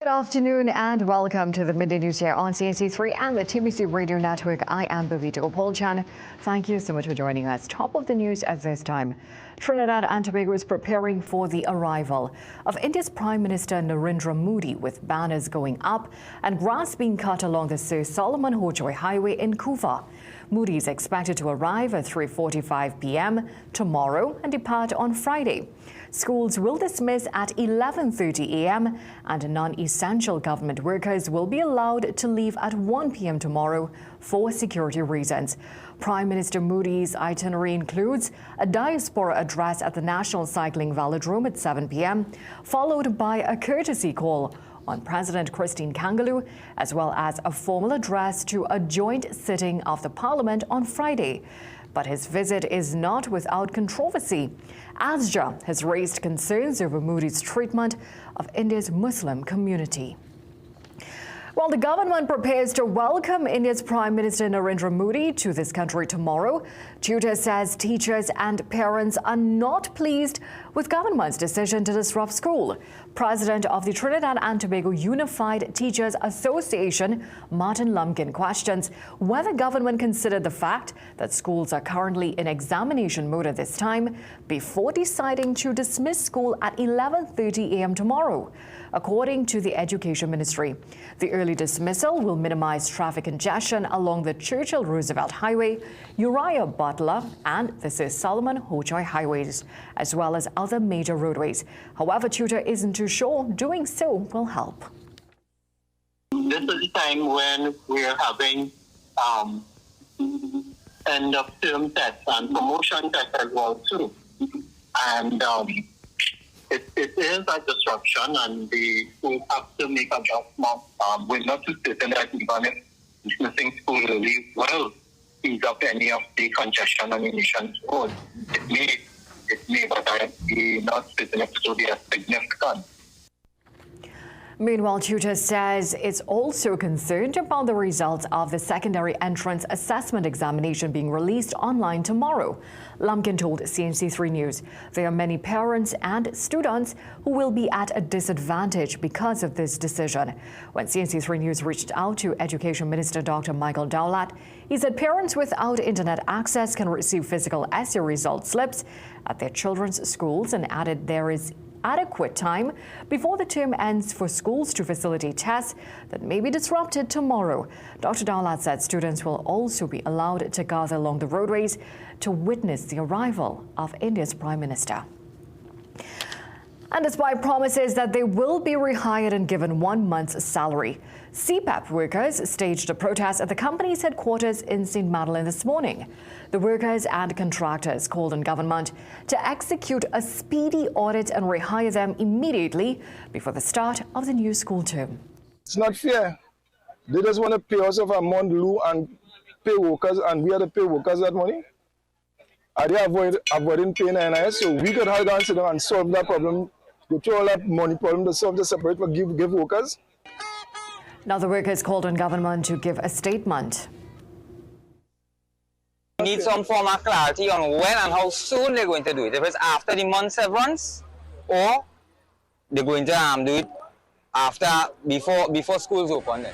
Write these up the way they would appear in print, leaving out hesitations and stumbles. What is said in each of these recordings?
Good afternoon and welcome to the Midday News here on CNC3 and the TBC Radio Network. I am Bhavita Gopalchan. Thank you so much for joining us. Top of the news at this time. Trinidad and Tobago is preparing for the arrival of India's Prime Minister Narendra Modi, with banners going up and grass being cut along the Sir Solomon Hochoy Highway in Kuva. Modi is expected to arrive at 3:45 p.m. tomorrow and depart on Friday. Schools will dismiss at 11:30 a.m. and non-essential government workers will be allowed to leave at 1 p.m. tomorrow for security reasons. Prime Minister Modi's itinerary includes a diaspora address at the National Cycling Velodrome at 7 p.m., followed by a courtesy call on President Christine Kangaloo, as well as a formal address to a joint sitting of the Parliament on Friday. But his visit is not without controversy. ASJA has raised concerns over Modi's treatment of India's Muslim community. While the government prepares to welcome India's Prime Minister Narendra Modi to this country tomorrow, Tutor says teachers and parents are not pleased with government's decision to disrupt school. President of the Trinidad and Tobago Unified Teachers Association, Martin Lumpkin, questions whether government considered the fact that schools are currently in examination mode at this time before deciding to dismiss school at 11:30 a.m. tomorrow. According to the Education Ministry, the early dismissal will minimize traffic congestion along the Churchill-Roosevelt Highway, Uriah Butler, and the Sir Solomon Hochoy highways, as well as other major roadways. However, Tutor isn't too sure doing so will help. This is a time when we're having end of term tests and promotion tests as well too. And it is a disruption, and the schools have to make adjustments. We're not too certain that even if dismissing school really will ease up any of the congestion on the nation's roads. It may, but I'm not certain if it will be as significant. Meanwhile, Tutor says it's also concerned about the results of the secondary entrance assessment examination being released online tomorrow. Lumpkin told CNC3 News there are many parents and students who will be at a disadvantage because of this decision. When CNC3 News reached out to Education Minister Dr. Michael Dowlat, he said parents without internet access can receive physical essay result slips at their children's schools, and added there is adequate time before the term ends for schools to facilitate tests that may be disrupted tomorrow. Dr. Dowlat said students will also be allowed to gather along the roadways to witness the arrival of India's Prime Minister. And despite promises that they will be rehired and given 1 month's salary, CEPEP workers staged a protest at the company's headquarters in St. Madeleine this morning. The workers and contractors called on government to execute a speedy audit and rehire them immediately before the start of the new school term. It's not fair. They just want to pay us off a month lieu and pay workers, and we have to pay workers that money. Are they avoiding paying NIS? So we could have gone sit down and solve that problem. Go through all that money problem to solve the separate for give workers. Now the workers called on government to give a statement. We need some form of clarity on when and how soon they're going to do it. If it's after the month severance, or they're going to do it before schools open.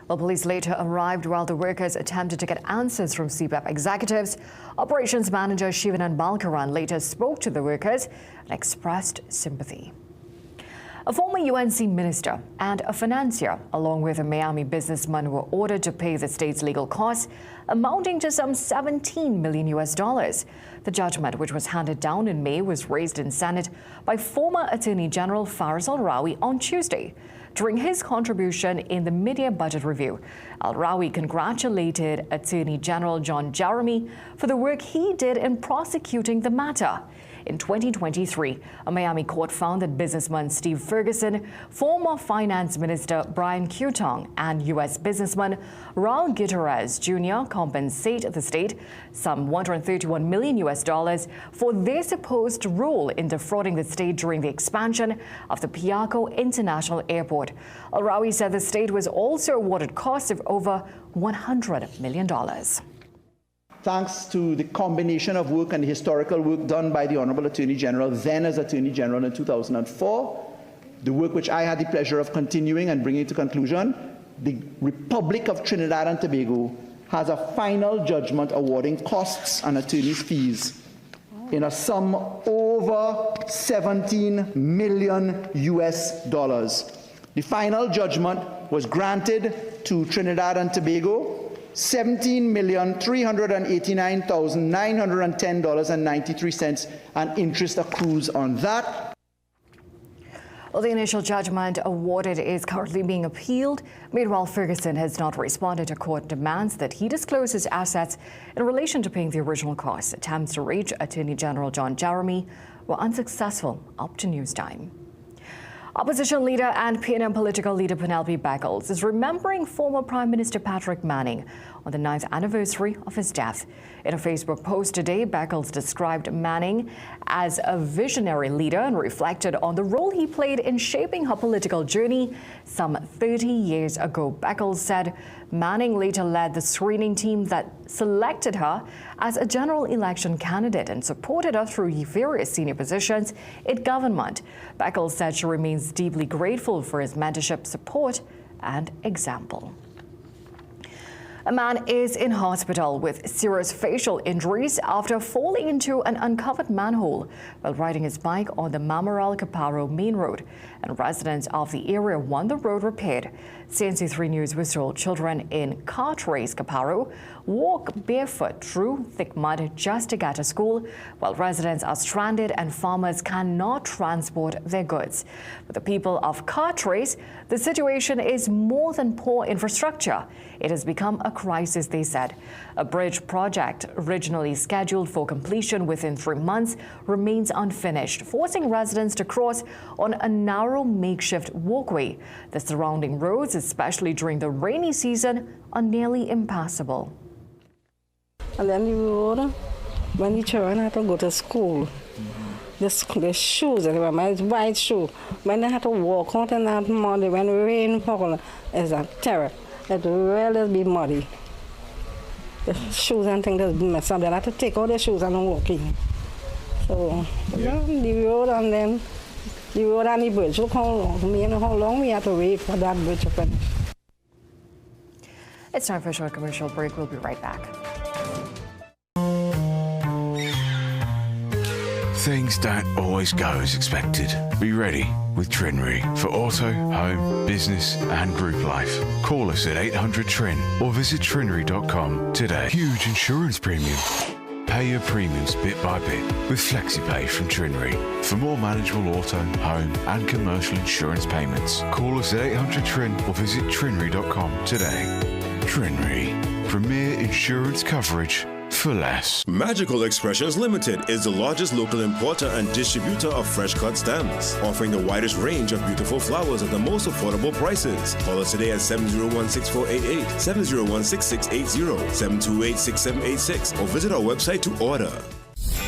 Well, police later arrived while the workers attempted to get answers from CEPEP executives. Operations manager Shivanan Balkaran later spoke to the workers and expressed sympathy. A former UNC minister and a financier, along with a Miami businessman, were ordered to pay the state's legal costs, amounting to some $17 million. The judgment, which was handed down in May, was raised in Senate by former Attorney General Faris Al-Rawi on Tuesday. During his contribution in the mid-year budget review, Al-Rawi congratulated Attorney General John Jeremy for the work he did in prosecuting the matter. In 2023, a Miami court found that businessman Steve Ferguson, former Finance Minister Brian Cutong, and U.S. businessman Raul Gutierrez Jr. compensate the state some $131 million for their supposed role in defrauding the state during the expansion of the Piarco International Airport. Al-Rawi said the state was also awarded costs of over $100 million. Thanks to the combination of work and the historical work done by the Honorable Attorney General, then as Attorney General in 2004, the work which I had the pleasure of continuing and bringing to conclusion, the Republic of Trinidad and Tobago has a final judgment awarding costs and attorney's fees in a sum over $17 million US. The final judgment was granted to Trinidad and Tobago $17,389,910.93, and interest accrues on that. Well, the initial judgment awarded is currently being appealed. Meanwhile, Ferguson has not responded to court demands that he disclose his assets in relation to paying the original costs. Attempts to reach Attorney General John Jeremy were unsuccessful up to news time. Opposition leader and PNM political leader Penelope Beckles is remembering former Prime Minister Patrick Manning on the 9th anniversary of his death. In a Facebook post today, Beckles described Manning as a visionary leader and reflected on the role he played in shaping her political journey some 30 years ago. Beckles said Manning later led the screening team that selected her as a general election candidate and supported her through various senior positions in government. Beckles said she remains deeply grateful for his mentorship, support, and example. A man is in hospital with serious facial injuries after falling into an uncovered manhole while riding his bike on the Mamaral-Caparo main road, and residents of the area want the road repaired. CNC3 News was told children in Cartwright-Caparo walk barefoot through thick mud just to get to school, while residents are stranded and farmers cannot transport their goods. For the people of Cartwright, the situation is more than poor infrastructure. It has become a crisis, they said. A bridge project originally scheduled for completion within 3 months remains unfinished, forcing residents to cross on a narrow makeshift walkway. The surrounding roads, especially during the rainy season, are nearly impassable. And then the road, when the children had to go to school, the shoes, my white shoe, when they had to walk out in that mud, when rain falls, it's a terror. It really be muddy. The shoes and things just mess up. They have to take all the shoes and walk in. So, yeah, the road and then the road and the bridge. Look how long we have to wait for that bridge to finish. It's time for a short commercial break. We'll be right back. Things don't always go as expected. Be ready with Trinry for auto, home, business and group life. Call us at 800-TRIN or visit trinry.com today. Huge insurance premium. Pay your premiums bit by bit with FlexiPay from Trinry. For more manageable auto, home and commercial insurance payments, call us at 800-TRIN or visit trinry.com today. Trinry, premier insurance coverage for less. Magical Expressions Limited is the largest local importer and distributor of fresh cut stems, offering the widest range of beautiful flowers at the most affordable prices. Call us today at 701-6488, 701-6680, 728-6786, or visit our website to order.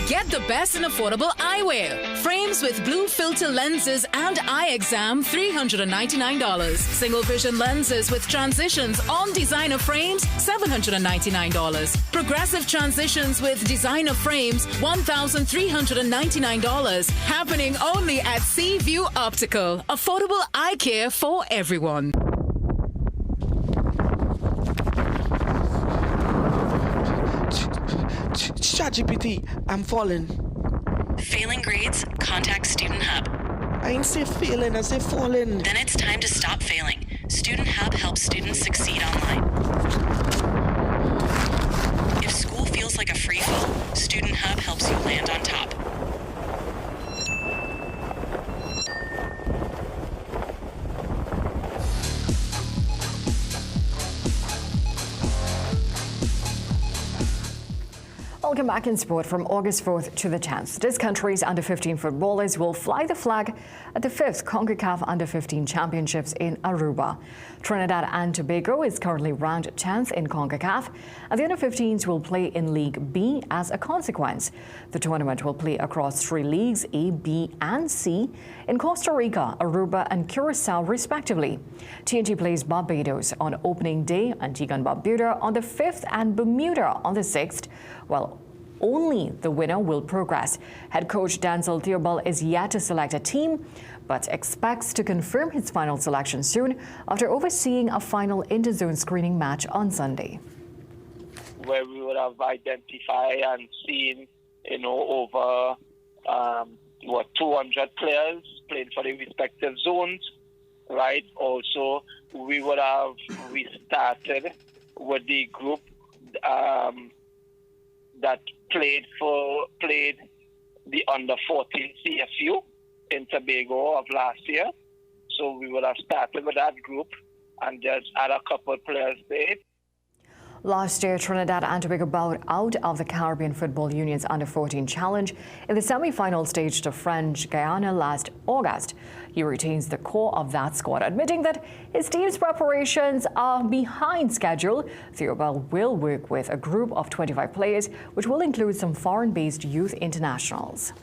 Get the best in affordable eyewear. Frames with blue filter lenses and eye exam, $399. Single vision lenses with transitions on designer frames, $799. Progressive transitions with designer frames, $1,399. Happening only at Seaview Optical. Affordable eye care for everyone. ChatGPT, I'm falling. Failing grades? Contact Student Hub. I ain't say failing, I say falling. Then it's time to stop failing. Student Hub helps students succeed online. If school feels like a free fall, Student Hub helps you land on top. Welcome back in sport. From August 4th to the 10th, this country's under-15 footballers will fly the flag at the 5th CONCACAF Under-15 Championships in Aruba. Trinidad and Tobago is currently ranked 10th in CONCACAF, and the under-15s will play in League B as a consequence. The tournament will play across 3 leagues, A, B, and C, in Costa Rica, Aruba, and Curacao, respectively. TNT plays Barbados on opening day, Antigua and Barbuda on the 5th, and Bermuda on the 6th, while only the winner will progress. Head coach Denzel Theobald is yet to select a team, but expects to confirm his final selection soon after overseeing a final interzone screening match on Sunday. Where we would have identified and seen, over 200 players playing for the respective zones, right? Also, we would have restarted with the group that played the under 14 CFU in Tobago of last year. So we would have started with that group and just add a couple of players there. Last year, Trinidad and Tobago bowed out of the Caribbean Football Union's Under-14 Challenge in the semi-final stage to French Guiana last August. He retains the core of that squad, admitting that his team's preparations are behind schedule. Theobald will work with a group of 25 players, which will include some foreign-based youth internationals.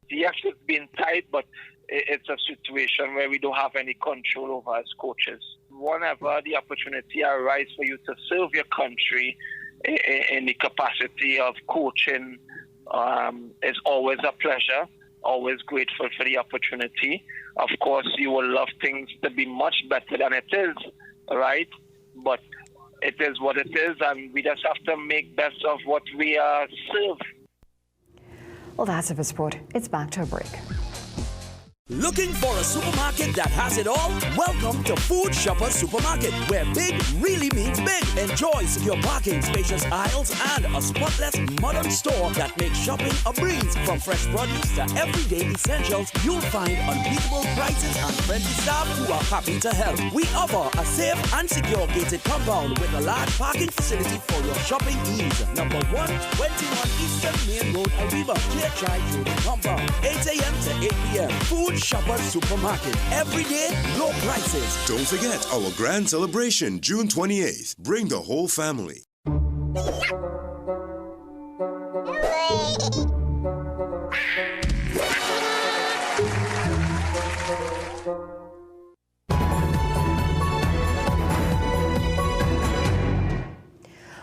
Yes, it's been tight, but it's a situation where we don't have any control over as coaches. Whenever the opportunity arises for you to serve your country in the capacity of coaching, it's always a pleasure, always grateful for the opportunity. Of course, you will love things to be much better than it is, right? But it is what it is, and we just have to make best of what we are served. Well, that's it for sport. It's back to a break. Looking for a supermarket that has it all? Welcome to Food Shopper Supermarket, where big really means big. Enjoy secure parking, spacious aisles, and a spotless modern store that makes shopping a breeze. From fresh produce to everyday essentials, you'll find unbeatable prices and friendly staff who are happy to help. We offer a safe and secure gated compound with a large parking facility for your shopping ease. Number 121 Eastern Main Road, Ariba, Clear Chai Trading Compound, 8 a.m. to 8 p.m. Food Shopper Supermarket. Every day, low prices. Don't forget our grand celebration, June 28th. Bring the whole family.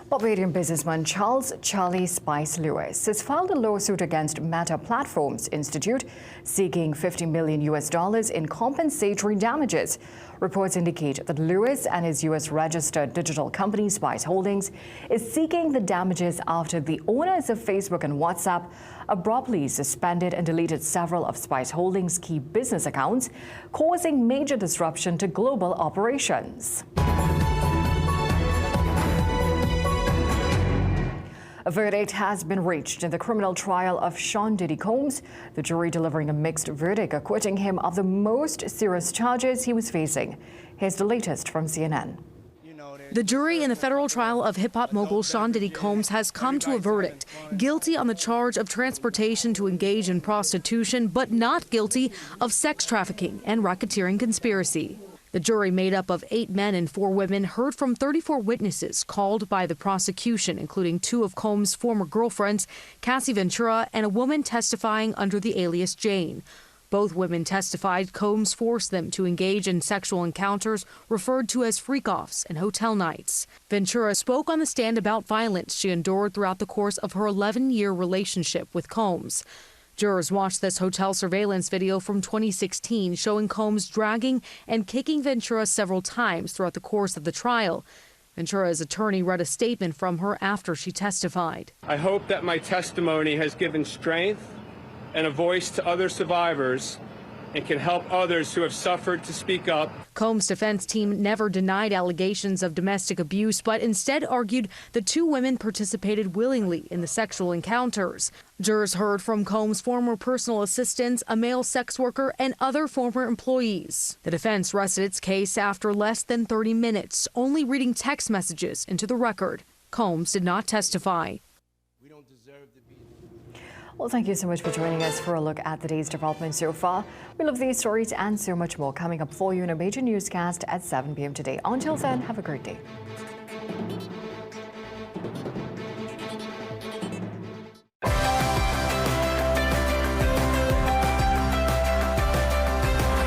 Barbadian businessman Charlie Spice Lewis has filed a lawsuit against Meta Platforms Institute seeking $50 million in compensatory damages. Reports indicate that Lewis and his U.S.-registered digital company Spice Holdings is seeking the damages after the owners of Facebook and WhatsApp abruptly suspended and deleted several of Spice Holdings' key business accounts, causing major disruption to global operations. A verdict has been reached in the criminal trial of Sean Diddy Combs, the jury delivering a mixed verdict acquitting him of the most serious charges he was facing. Here's the latest from CNN. The jury in the federal trial of hip-hop mogul Sean Diddy Combs has come to a verdict. Guilty on the charge of transportation to engage in prostitution, but not guilty of sex trafficking and racketeering conspiracy. The jury, made up of 8 men and 4 women, heard from 34 witnesses called by the prosecution, including 2 of Combs' former girlfriends, Cassie Ventura, and a woman testifying under the alias Jane. Both women testified Combs forced them to engage in sexual encounters referred to as freak-offs and hotel nights. Ventura spoke on the stand about violence she endured throughout the course of her 11-year relationship with Combs. Jurors watched this hotel surveillance video from 2016 showing Combs dragging and kicking Ventura several times throughout the course of the trial. Ventura's attorney read a statement from her after she testified. I hope that my testimony has given strength and a voice to other survivors and can help others who have suffered to speak up. Combs' defense team never denied allegations of domestic abuse, but instead argued the 2 women participated willingly in the sexual encounters. Jurors heard from Combs' former personal assistants, a male sex worker, and other former employees. The defense rested its case after less than 30 minutes, only reading text messages into the record. Combs did not testify. Well, thank you so much for joining us for a look at the day's developments so far. We love these stories and so much more coming up for you in a major newscast at 7 p.m. today. Until then, have a great day.